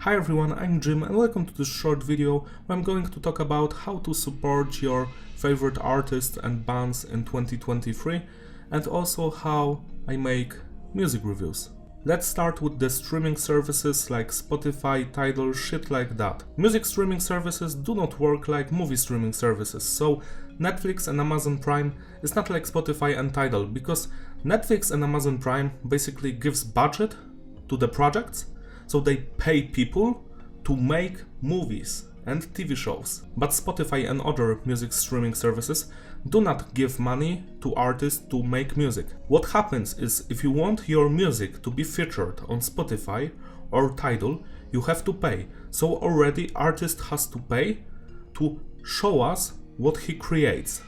Hi everyone, I'm Jim and welcome to this short video where I'm going to talk about how to support your favorite artists and bands in 2023 and also how I make music reviews. Let's start with the streaming services like Spotify, Tidal, shit like that. Music streaming services do not work like movie streaming services, so Netflix and Amazon Prime is not like Spotify and Tidal because Netflix and Amazon Prime basically gives budget to the projects, so they pay people to make movies and TV shows. But Spotify and other music streaming services do not give money to artists to make music. What happens is if you want your music to be featured on Spotify or Tidal, you have to pay. So already artist has to pay to show us what he creates.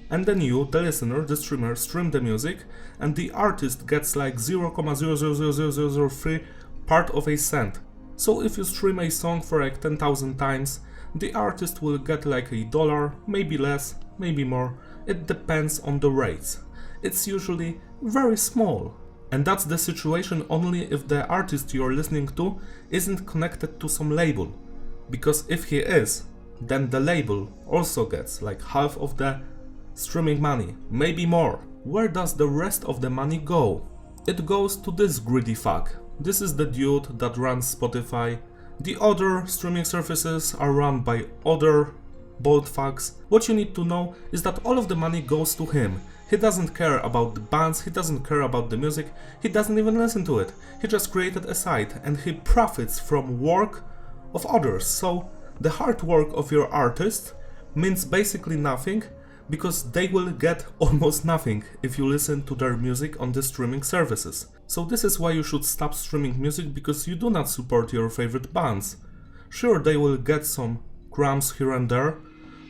And then you, the listener, the streamer, stream the music and the artist gets like 0.0000003 part of a cent. So if you stream a song for like 10,000 times, the artist will get like $1, maybe less, maybe more. It depends on the rates. It's usually very small. And that's the situation only if the artist you're listening to isn't connected to some label. Because if he is, then the label also gets like half of the streaming money, maybe more. Where does the rest of the money go? It goes to this greedy fuck. This is the dude that runs Spotify. The other streaming services are run by other bald fucks. What you need to know is that all of the money goes to him. He doesn't care about the bands, he doesn't care about the music, he doesn't even listen to it. He just created a site and he profits from work of others. So the hard work of your artist means basically nothing, because they will get almost nothing if you listen to their music on the streaming services. So this is why you should stop streaming music, because you do not support your favorite bands. Sure, they will get some crumbs here and there,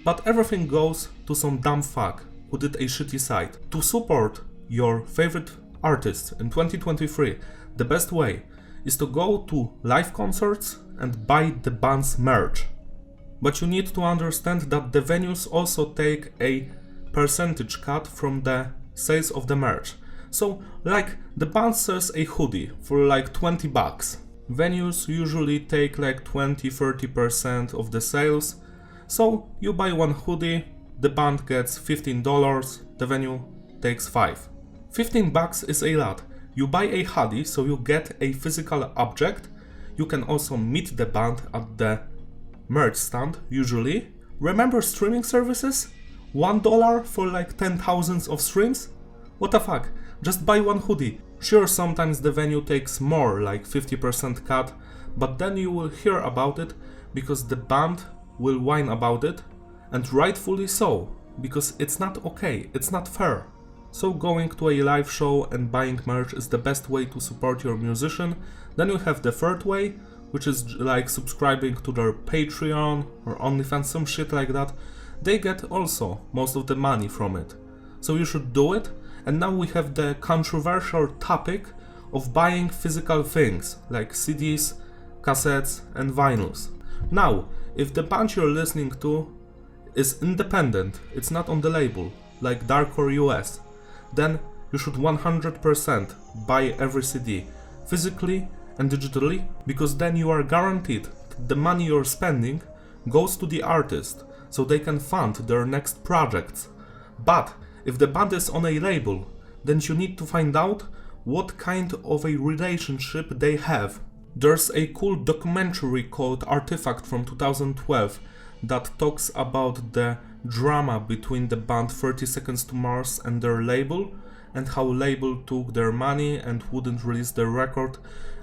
but everything goes to some dumb fuck who did a shitty site. To support your favorite artists in 2023, the best way is to go to live concerts and buy the band's merch. But you need to understand that the venues also take a percentage cut from the sales of the merch. So, like, the band sells a hoodie for like $20. Venues usually take like 20-30% of the sales. So, you buy one hoodie, the band gets $15, the venue takes $5. $15 is a lot. You buy a hoodie, so you get a physical object. You can also meet the band at the merch stand, usually. Remember streaming services? $1 for like 10,000 of streams? What the fuck? Just buy one hoodie. Sure, sometimes the venue takes more, like 50% cut, but then you will hear about it because the band will whine about it, and rightfully so, because it's not okay, it's not fair. So going to a live show and buying merch is the best way to support your musician. Then you have the third way, which is like subscribing to their Patreon or OnlyFans, some shit like that. They get also most of the money from it. So you should do it. And now we have the controversial topic of buying physical things like CDs, cassettes and vinyls. Now, if the band you're listening to is independent, it's not on the label, like Darkcore US, then you should 100% buy every CD, physically and digitally, because then you are guaranteed that the money you're spending goes to the artist so they can fund their next projects. But if the band is on a label, then you need to find out what kind of a relationship they have. There's a cool documentary called Artifact from 2012 that talks about the drama between the band 30 Seconds to Mars and their label, and how label took their money and wouldn't release their record.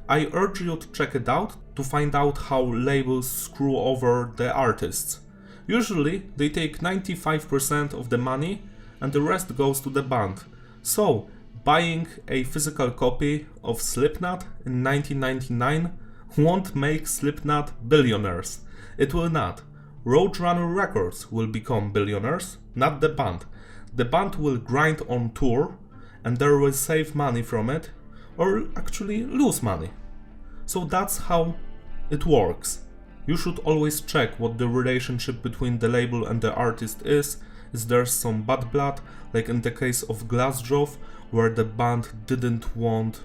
I urge you to check it out to find out how labels screw over the artists. Usually they take 95% of the money and the rest goes to the band. So buying a physical copy of Slipknot in 1999 won't make Slipknot billionaires. It will not. Roadrunner Records will become billionaires, not the band. The band will grind on tour and they will save money from it, or actually lose money. So that's how it works. You should always check what the relationship between the label and the artist is there some bad blood, like in the case of Glassjaw, where the band didn't want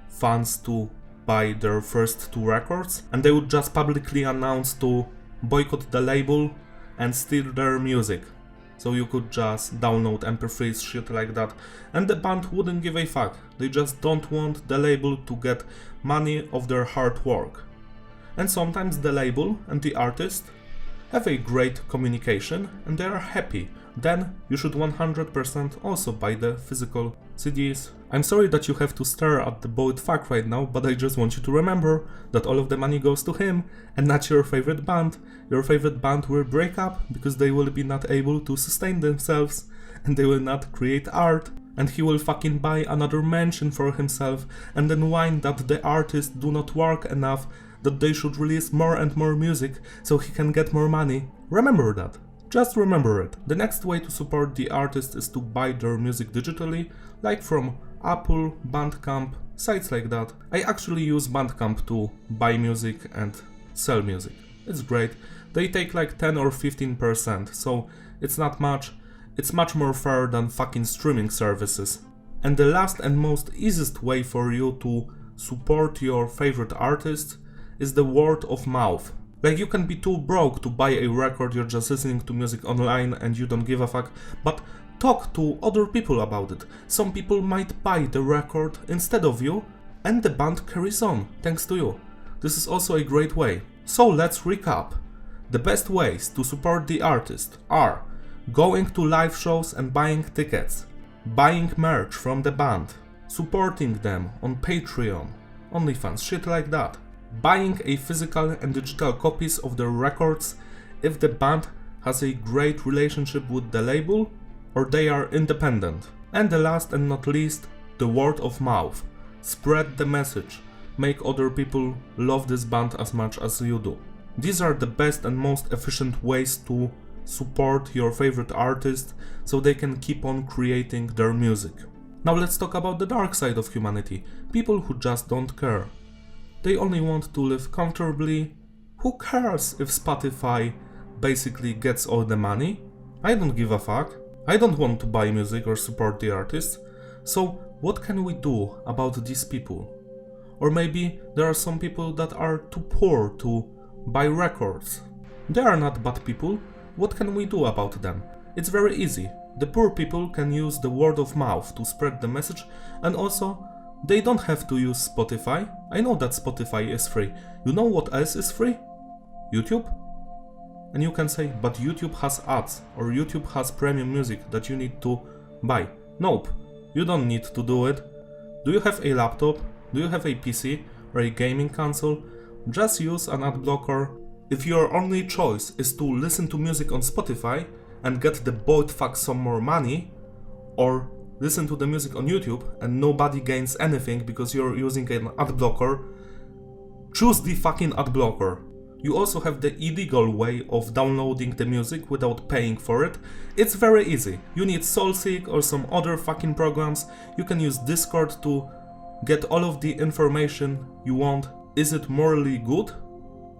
fans to buy their first 2 records, and they would just publicly announce to boycott the label and steal their music. So you could just download MP3s, shit like that, and the band wouldn't give a fuck. They just don't want the label to get money of their hard work. And sometimes the label and the artist have a great communication and they are happy. Then you should 100% also buy the physical CDs. I'm sorry that you have to stare at the bold fact right now, but I just want you to remember that all of the money goes to him and not your favorite band. Your favorite band will break up because they will be not able to sustain themselves and they will not create art, and he will fucking buy another mansion for himself and then whine that the artists do not work enough, that they should release more and more music so he can get more money. Remember that. Just remember it. The next way to support the artist is to buy their music digitally, like from Apple, Bandcamp, sites like that. I actually use Bandcamp to buy music and sell music. It's great. They take like 10 or 15%, so it's not much. It's much more fair than fucking streaming services. And the last and most easiest way for you to support your favorite artist is the word of mouth. Like, you can be too broke to buy a record, you're just listening to music online and you don't give a fuck, but talk to other people about it. Some people might buy the record instead of you, and the band carries on, thanks to you. This is also a great way. So let's recap. The best ways to support the artist are going to live shows and buying tickets, buying merch from the band, supporting them on Patreon, OnlyFans, shit like that, buying a physical and digital copies of their records if the band has a great relationship with the label or they are independent. And the last and not least, the word of mouth. Spread the message. Make other people love this band as much as you do. These are the best and most efficient ways to support your favorite artist so they can keep on creating their music. Now let's talk about the dark side of humanity. People who just don't care. They only want to live comfortably. Who cares if Spotify basically gets all the money? I don't give a fuck. I don't want to buy music or support the artists. So what can we do about these people? Or maybe there are some people that are too poor to buy records. They are not bad people. What can we do about them? It's very easy. The poor people can use the word of mouth to spread the message, and also they don't have to use Spotify. I know that Spotify is free. You know what else is free? YouTube. And you can say, but YouTube has ads, or YouTube has premium music that you need to buy. Nope, you don't need to do it. Do you have a laptop? Do you have a PC or a gaming console? Just use an ad blocker. If your only choice is to listen to music on Spotify and get the bold fuck some more money, or listen to the music on YouTube and nobody gains anything because you're using an ad blocker, choose the fucking ad blocker. You also have the illegal way of downloading the music without paying for it. It's very easy. You need SoulSeek or some other fucking programs. You can use Discord to get all of the information you want. Is it morally good?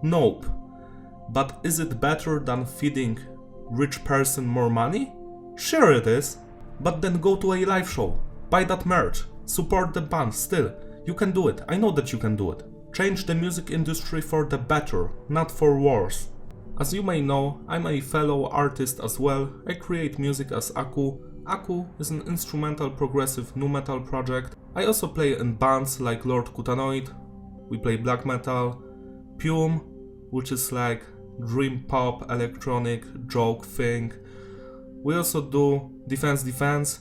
Nope. But is it better than feeding rich person more money? Sure it is. But then go to a live show, buy that merch, support the band still. You can do it, I know that you can do it. Change the music industry for the better, not for worse. As you may know, I'm a fellow artist as well. I create music as Aku. Aku is an instrumental progressive nu metal project. I also play in bands like Lord Kutanoid, we play black metal, Pume, which is like dream pop, electronic, joke thing. We also do Defense,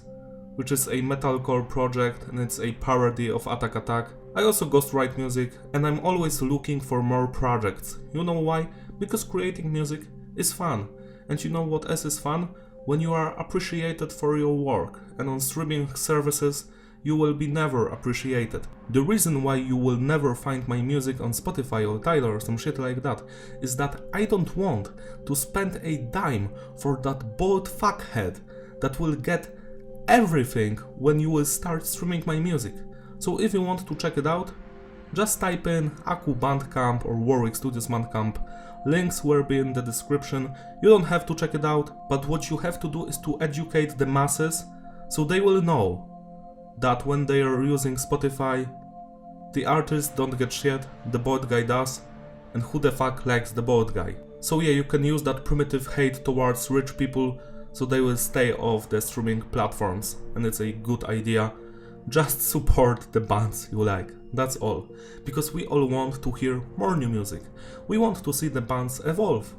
which is a metalcore project and it's a parody of Attack Attack. I also ghostwrite music and I'm always looking for more projects. You know why? Because creating music is fun. And you know what else is fun? When you are appreciated for your work, and on streaming services you will be never appreciated. The reason why you will never find my music on Spotify or Tidal or some shit like that is that I don't want to spend a dime for that bold fuckhead that will get everything when you will start streaming my music. So if you want to check it out, just type in Aku Bandcamp or Warwick Studios Bandcamp. Links will be in the description. You don't have to check it out, but what you have to do is to educate the masses so they will know that when they are using Spotify, The artist don't get shit, the bald guy does, and who the fuck likes the bald guy? So yeah, you can use that primitive hate towards rich people so they will stay off the streaming platforms, and it's a good idea. Just support the bands you like, that's all. Because we all want to hear more new music. We want to see the bands evolve.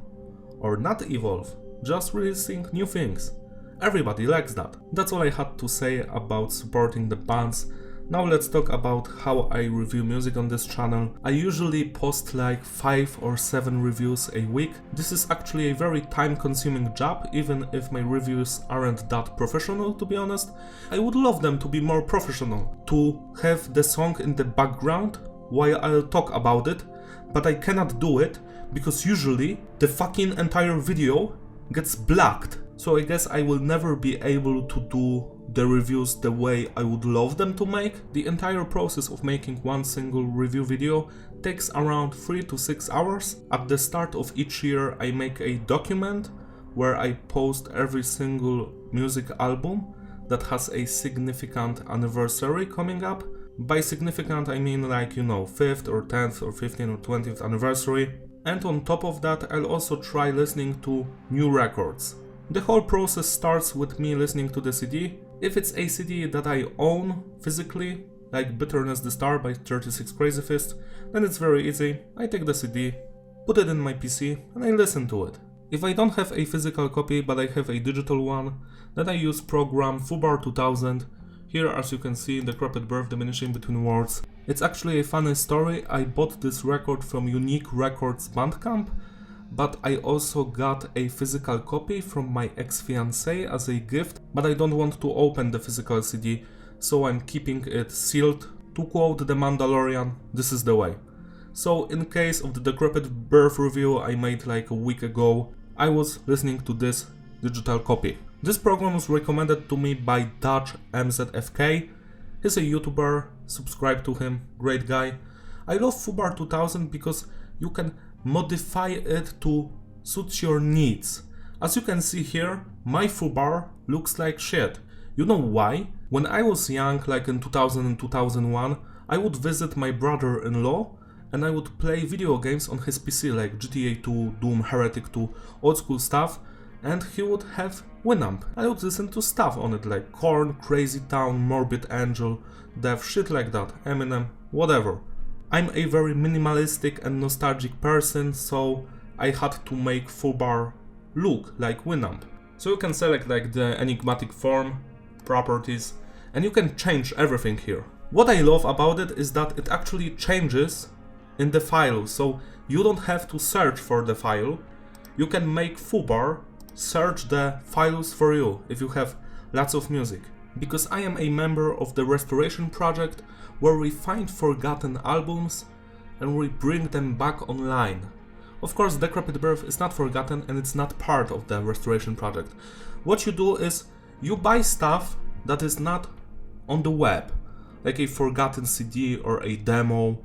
Or not evolve, just releasing new things. Everybody likes that. That's all I had to say about supporting the bands. Now let's talk about how I review music on this channel. I usually post like 5 or 7 reviews a week. This is actually a very time-consuming job, even if my reviews aren't that professional, to be honest. I would love them to be more professional, to have the song in the background while I'll talk about it, but I cannot do it because usually the fucking entire video gets blacked. So I guess I will never be able to do the reviews the way I would love them to make. The entire process of making one single review video takes around 3 to 6 hours. At the start of each year I make a document where I post every single music album that has a significant anniversary coming up. By significant I mean like, you know, 5th or 10th or 15th or 20th anniversary. And on top of that I'll also try listening to new records. The whole process starts with me listening to the CD. If it's a CD that I own physically, like Bitterness the Star by 36 Crazy Fist, then it's very easy. I take the CD, put it in my PC, and I listen to it. If I don't have a physical copy but I have a digital one, then I use program Fubar 2000. Here, as you can see, Decrepit Birth Diminishing Between Words. It's actually a funny story. I bought this record from Unique Records Bandcamp, but I also got a physical copy from my ex-fiancée as a gift, but I don't want to open the physical CD, so I'm keeping it sealed. To quote The Mandalorian, this is the way. So in case of the Decrepit Birth review I made like a week ago, I was listening to this digital copy. This program was recommended to me by Dutch MZFK. He's a YouTuber, subscribe to him, great guy. I love Fubar 2000 because you can modify it to suit your needs. As you can see here, my Fubar looks like shit. You know why? When I was young, like in 2000 and 2001, I would visit my brother-in-law and I would play video games on his PC like GTA 2, Doom, Heretic 2, old school stuff, and he would have Winamp. I would listen to stuff on it like Korn, Crazy Town, Morbid Angel, Death, shit like that, Eminem, whatever. I'm a very minimalistic and nostalgic person, so I had to make Fubar look like Winamp. So you can select like the enigmatic form, properties, and you can change everything here. What I love about it is that it actually changes in the file, so you don't have to search for the file. You can make Fubar search the files for you if you have lots of music. Because I am a member of the Restoration Project, where we find forgotten albums and we bring them back online. Of course, Decrepit Birth is not forgotten and it's not part of the Restoration Project. What you do is you buy stuff that is not on the web, like a forgotten CD or a demo,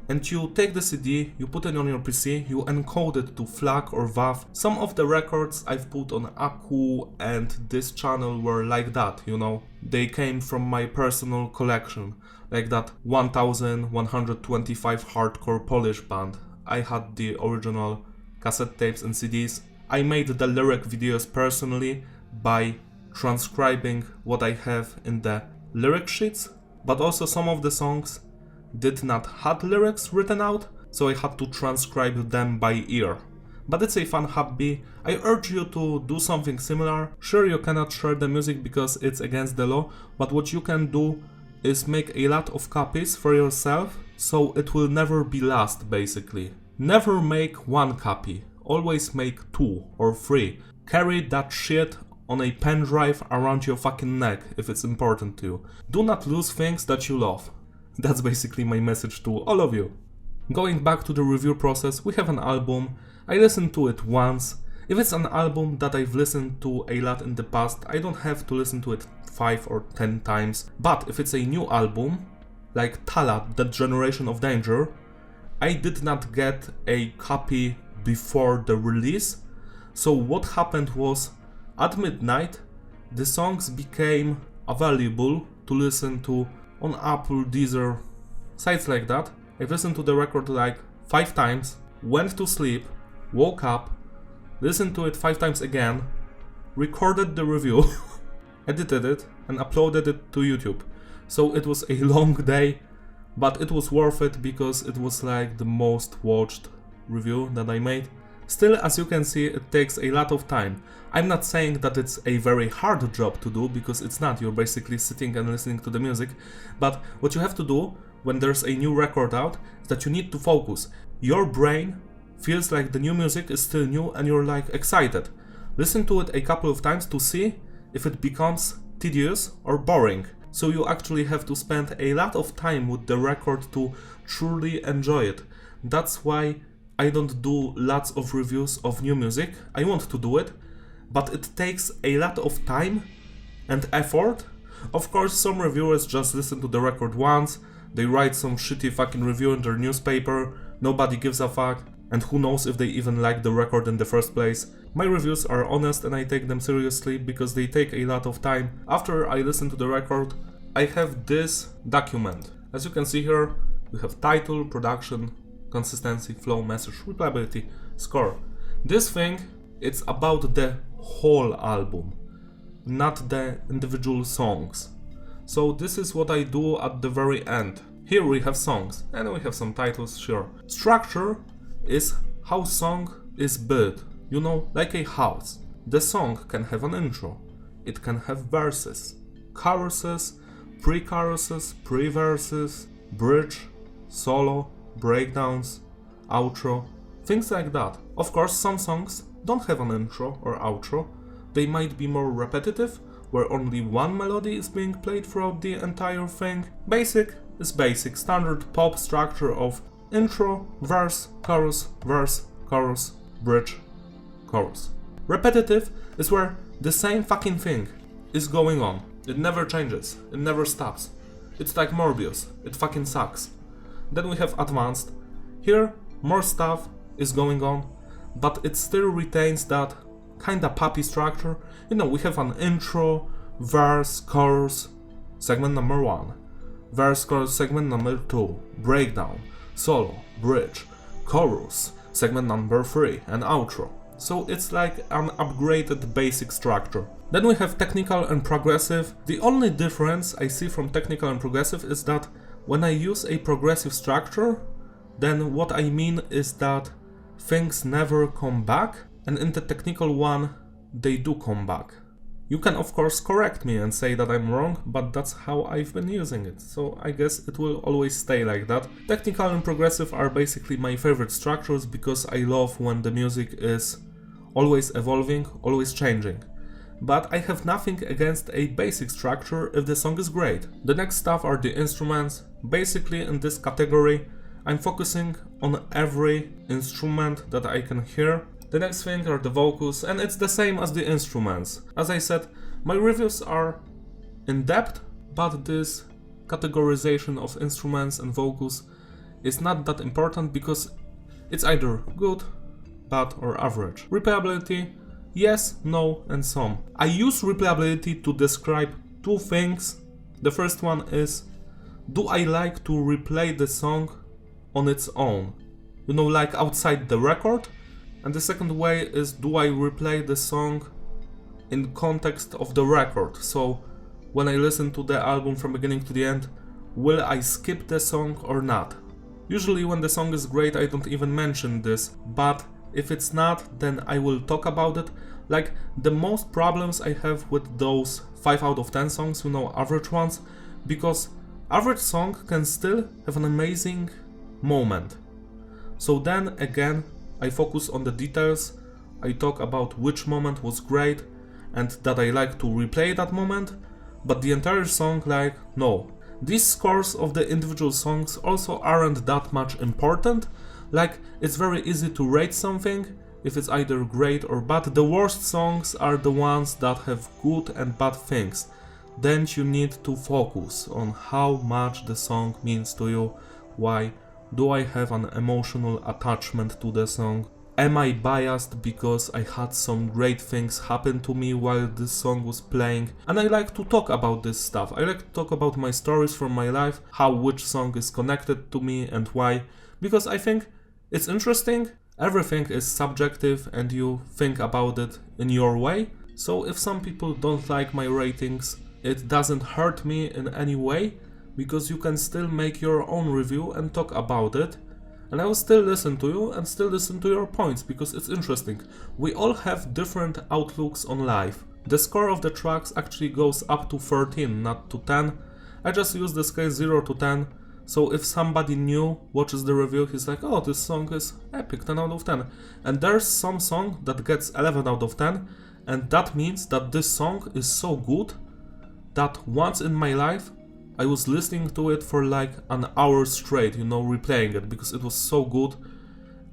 and you take the CD, you put it on your PC, you encode it to FLAC or WAV. Some of the records I've put on Aku and this channel were like that, you know. They came from my personal collection, like that 1125 hardcore Polish band. I had the original cassette tapes and CDs. I made the lyric videos personally by transcribing what I have in the lyric sheets, but also some of the songs did not have lyrics written out, so I had to transcribe them by ear. But it's a fun hobby. I urge you to do something similar. Sure, you cannot share the music because it's against the law, but what you can do is make a lot of copies for yourself, so it will never be lost, basically. Never make one copy, always make 2 or 3. Carry that shit on a pen drive around your fucking neck if it's important to you. Do not lose things that you love. That's basically my message to all of you. Going back to the review process, we have an album. I listen to it once. If it's an album that I've listened to a lot in the past, I don't have to listen to it 5 or 10 times. But if it's a new album, like Talat, That Generation of Danger, I did not get a copy before the release. So what happened was, at midnight, the songs became available to listen to on Apple, Deezer, sites like that. I've listened to the record like 5 times, went to sleep, woke up, listened to it 5 times again, recorded the review, edited it, and uploaded it to YouTube. So it was a long day, but it was worth it because it was like the most watched review that I made. Still, as you can see, it takes a lot of time. I'm not saying that it's a very hard job to do, because it's not. You're basically sitting and listening to the music. But what you have to do when there's a new record out is that you need to focus. Your brain feels like the new music is still new and you're like excited. Listen to it a couple of times to see if it becomes tedious or boring. So you actually have to spend a lot of time with the record to truly enjoy it. That's why I don't do lots of reviews of new music. I want to do it, but it takes a lot of time and effort. Of course, some reviewers just listen to the record once, they write some shitty fucking review in their newspaper, nobody gives a fuck, and who knows if they even like the record in the first place. My reviews are honest and I take them seriously because they take a lot of time. After I listen to the record, I have this document. As you can see here, we have title, production, consistency, flow, message, replayability, score. This thing, it's about the whole album, not the individual songs. So this is what I do at the very end. Here we have songs, and we have some titles, sure. Structure is how song is built, you know, like a house. The song can have an intro, it can have verses, choruses, pre-choruses, pre-verses, bridge, solo, breakdowns, outro, things like that. Of course, some songs don't have an intro or outro. They might be more repetitive, where only one melody is being played throughout the entire thing. Basic is basic, standard pop structure of intro, verse, chorus, bridge, chorus. Repetitive is where the same fucking thing is going on. It never changes, it never stops. It's like Morbius, it fucking sucks. Then we have advanced. Here, more stuff is going on, but it still retains that kinda poppy structure. You know, we have an intro, verse, chorus, segment number 1, verse, chorus, segment number 2, breakdown, solo, bridge, chorus, segment number 3, and outro. So it's like an upgraded basic structure. Then we have technical and progressive. The only difference I see from technical and progressive is that when I use a progressive structure, then what I mean is that things never come back, and in the technical one, they do come back. You can of course correct me and say that I'm wrong, but that's how I've been using it, so I guess it will always stay like that. Technical and progressive are basically my favorite structures because I love when the music is always evolving, always changing. But I have nothing against a basic structure if the song is great. The next stuff are the instruments. Basically in this category, I'm focusing on every instrument that I can hear. The next thing are the vocals, and it's the same as the instruments. As I said, my reviews are in depth, but this categorization of instruments and vocals is not that important because it's either good, bad or average. Replayability, yes, no and some. I use replayability to describe two things. The first one is, do I like to replay the song on its own? You know, like outside the record? And the second way is, do I replay the song in context of the record? So when I listen to the album from beginning to the end, will I skip the song or not? Usually when the song is great I don't even mention this, but if it's not, then I will talk about it. Like the most problems I have with those 5 out of 10 songs, you know, average ones, because average song can still have an amazing moment. So then again, I focus on the details, I talk about which moment was great and that I like to replay that moment, but the entire song, like, no. These scores of the individual songs also aren't that much important. Like, it's very easy to rate something if it's either great or bad. The worst songs are the ones that have good and bad things. Then you need to focus on how much the song means to you. Why do I have an emotional attachment to the song? Am I biased because I had some great things happen to me while this song was playing? And I like to talk about this stuff. I like to talk about my stories from my life, how which song is connected to me and why. Because I think it's interesting. Everything is subjective and you think about it in your way. So if some people don't like my ratings, it doesn't hurt me in any way, because you can still make your own review and talk about it. And I will still listen to you and still listen to your points, because it's interesting. We all have different outlooks on life. The score of the tracks actually goes up to 13, not to 10. I just use the scale 0 to 10, so if somebody new watches the review, he's like, oh, this song is epic, 10 out of 10. And there's some song that gets 11 out of 10, and that means that this song is so good that once in my life I was listening to it for like an hour straight, replaying it because it was so good,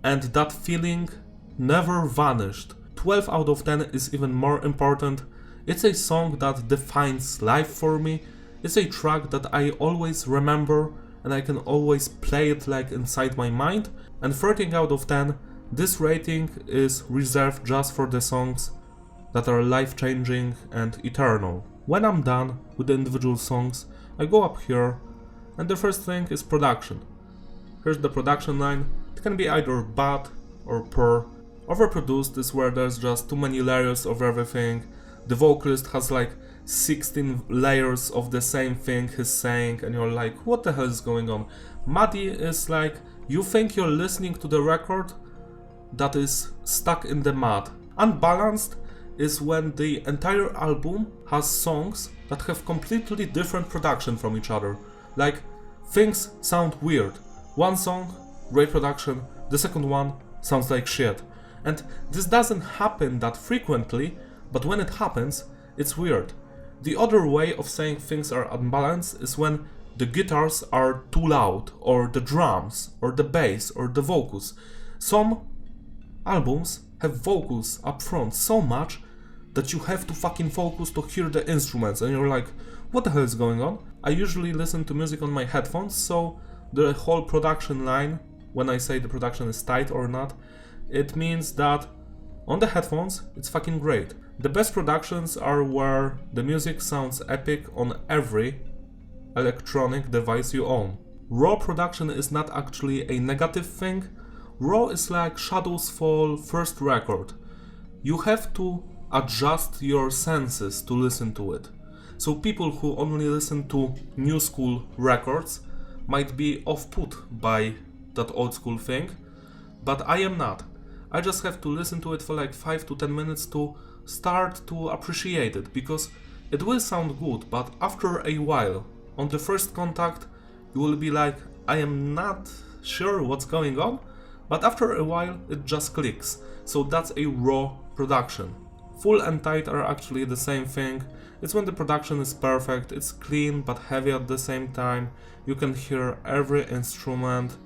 and that feeling never vanished. 12 out of 10 is even more important. It's a song that defines life for me. It's a track that I always remember and I can always play it like inside my mind. And 13 out of 10, this rating is reserved just for the songs that are life-changing and eternal. When I'm done with the individual songs, I go up here, and the first thing is production. Here's the production line. It can be either bad or poor. Overproduced is where there's just too many layers of everything. The vocalist has like 16 layers of the same thing he's saying, and you're like, what the hell is going on? Muddy is like, you think you're listening to the record that is stuck in the mud. Unbalanced is when the entire album has songs that have completely different production from each other. Like, things sound weird. One song, great production, the second one sounds like shit. And this doesn't happen that frequently, but when it happens, it's weird. The other way of saying things are unbalanced is when the guitars are too loud, or the drums, or the bass, or the vocals. Some albums have vocals up front so much that you have to fucking focus to hear the instruments, and you're like, what the hell is going on? I usually listen to music on my headphones, so the whole production line, when I say the production is tight or not, it means that on the headphones it's fucking great. The best productions are where the music sounds epic on every electronic device you own. Raw production is not actually a negative thing. Raw is like Shadows Fall first record. You have to adjust your senses to listen to it. So people who only listen to new school records might be off-put by that old school thing, but I am not. I just have to listen to it for like 5 to 10 minutes to start to appreciate it, because it will sound good, but after a while, on the first contact, you will be like, I am not sure what's going on, but after a while it just clicks. So that's a raw production. Full and tight are actually the same thing. It's when the production is perfect, it's clean but heavy at the same time. You can hear every instrument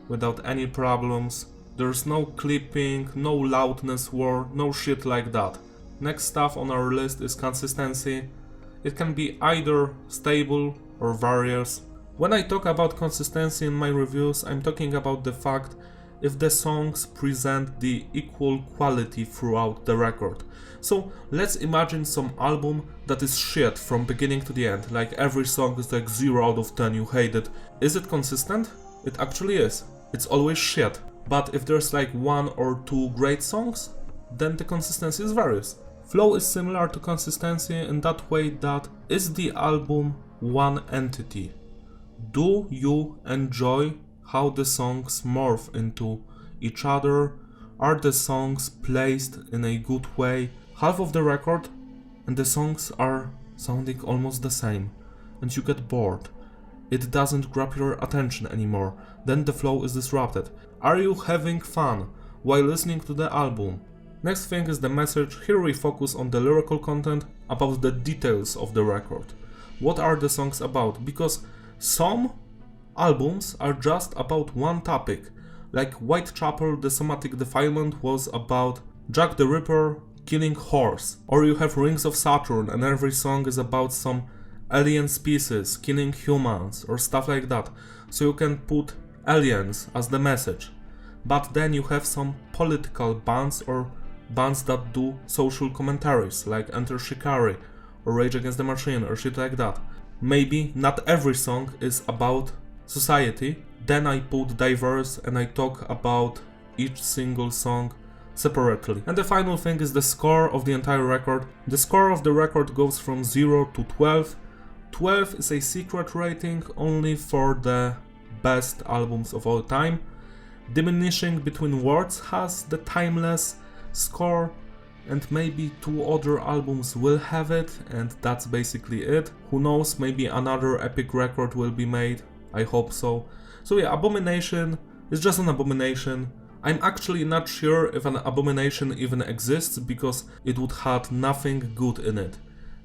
without any problems. There's no clipping, no loudness war, no shit like that. Next stuff on our list is consistency. It can be either stable or various. When I talk about consistency in my reviews, I'm talking about the fact if the songs present the equal quality throughout the record. So let's imagine some album that is shit from beginning to the end, like every song is like 0 out of 10, you hate it. Is it consistent? It actually is. It's always shit. But if there's like 1 or 2 great songs, then the consistency is various. Flow is similar to consistency in that way that is the album one entity? Do you enjoy how the songs morph into each other? Are the songs placed in a good way? Half of the record and the songs are sounding almost the same, and you get bored. It doesn't grab your attention anymore, then the flow is disrupted. Are you having fun while listening to the album? Next thing is the message. Here we focus on the lyrical content, about the details of the record. What are the songs about? Because some albums are just about one topic. Like Whitechapel, The Somatic Defilement was about Jack the Ripper killing horse. Or you have Rings of Saturn and every song is about some alien species killing humans or stuff like that. So you can put aliens as the message. But then you have some political bands or bands that do social commentaries, like Enter Shikari or Rage Against the Machine or shit like that. Maybe not every song is about society. Then I put diverse and I talk about each single song separately. And the final thing is the score of the entire record. The score of the record goes from 0 to 12. 12 is a secret rating only for the best albums of all time. Diminishing Between Words has the timeless score, and maybe 2 other albums will have it, and that's basically it. Who knows, maybe another epic record will be made. I hope so. So yeah, Abomination is just an abomination. I'm actually not sure if an abomination even exists, because it would have nothing good in it.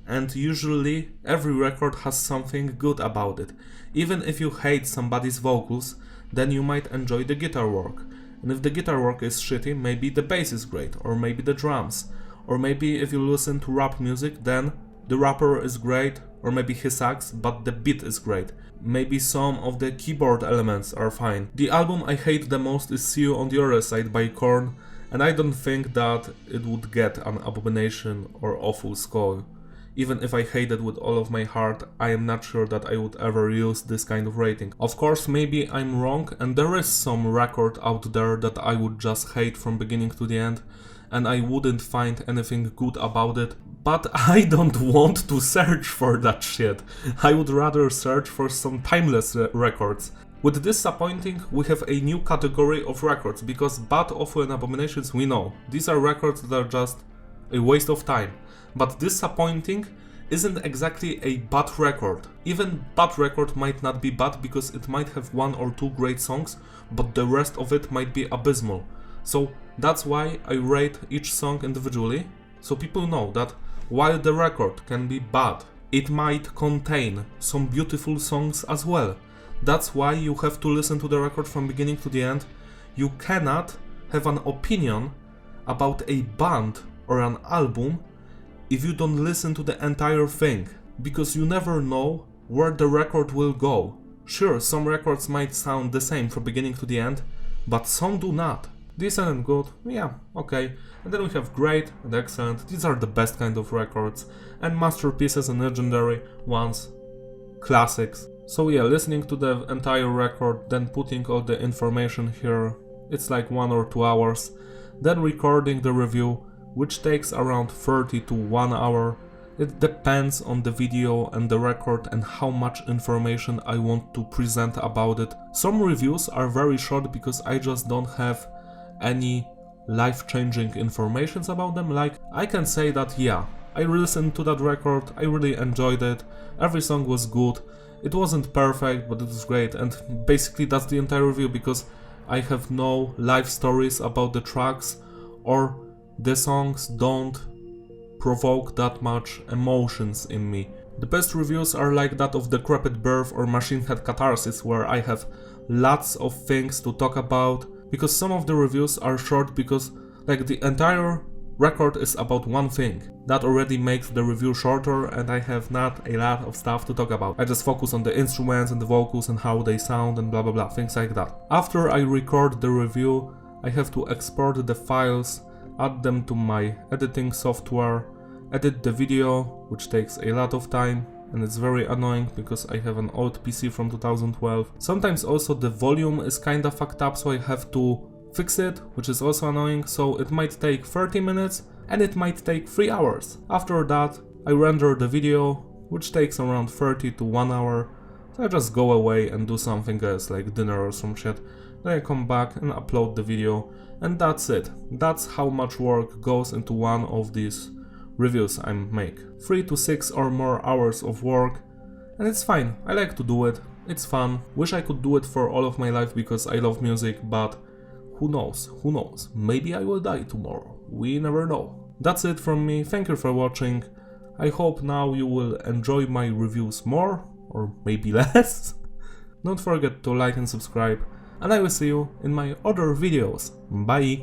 And usually every record has something good about it. Even if you hate somebody's vocals, then you might enjoy the guitar work. And if the guitar work is shitty, maybe the bass is great, or maybe the drums. Or maybe if you listen to rap music, then the rapper is great, or maybe he sucks, but the beat is great. Maybe some of the keyboard elements are fine. The album I hate the most is See You on the Other Side by Korn, and I don't think that it would get an abomination or awful score. Even if I hate it with all of my heart, I am not sure that I would ever use this kind of rating. Of course, maybe I'm wrong, and there is some record out there that I would just hate from beginning to the end, and I wouldn't find anything good about it. But I don't want to search for that shit. I would rather search for some timeless records. With Disappointing, we have a new category of records, because Bad, Awful and Abominations we know. These are records that are just a waste of time. But Disappointing isn't exactly a bad record. Even bad record might not be bad, because it might have 1 or 2 great songs, but the rest of it might be abysmal. So that's why I rate each song individually, so people know that while the record can be bad, it might contain some beautiful songs as well. That's why you have to listen to the record from beginning to the end. You cannot have an opinion about a band or an album if you don't listen to the entire thing, because you never know where the record will go. Sure, some records might sound the same from beginning to the end, but some do not. Decent and good, yeah, okay. And then we have great and excellent, these are the best kind of records, and masterpieces and legendary ones, classics. So yeah, listening to the entire record, then putting all the information here, it's like 1 or 2 hours, then recording the review, which takes around 30 to 1 hour. It depends on the video and the record and how much information I want to present about it. Some reviews are very short because I just don't have any life-changing information about them. Like, I can say that yeah, I listened to that record, I really enjoyed it, every song was good, it wasn't perfect but it was great, and basically that's the entire review, because I have no life stories about the tracks, or the songs don't provoke that much emotions in me. The best reviews are like that of Decrepit Birth or Machine Head Catharsis, where I have lots of things to talk about, because some of the reviews are short because like the entire record is about one thing. That already makes the review shorter, and I have not a lot of stuff to talk about. I just focus on the instruments and the vocals and how they sound and blah blah blah, things like that. After I record the review, I have to export the files, add them to my editing software, edit the video, which takes a lot of time, and it's very annoying because I have an old PC from 2012. Sometimes also the volume is kinda fucked up, so I have to fix it, which is also annoying, so it might take 30 minutes and it might take 3 hours. After that, I render the video, which takes around 30 to 1 hour, so I just go away and do something else, like dinner or some shit. Then I come back and upload the video, and that's it. That's how much work goes into one of these reviews I make. 3 to 6 or more hours of work, and it's fine. I like to do it, it's fun. Wish I could do it for all of my life because I love music, but who knows, maybe I will die tomorrow, we never know. That's it from me, thank you for watching. I hope now you will enjoy my reviews more, or maybe less. Don't forget to like and subscribe, and I will see you in my other videos. Bye!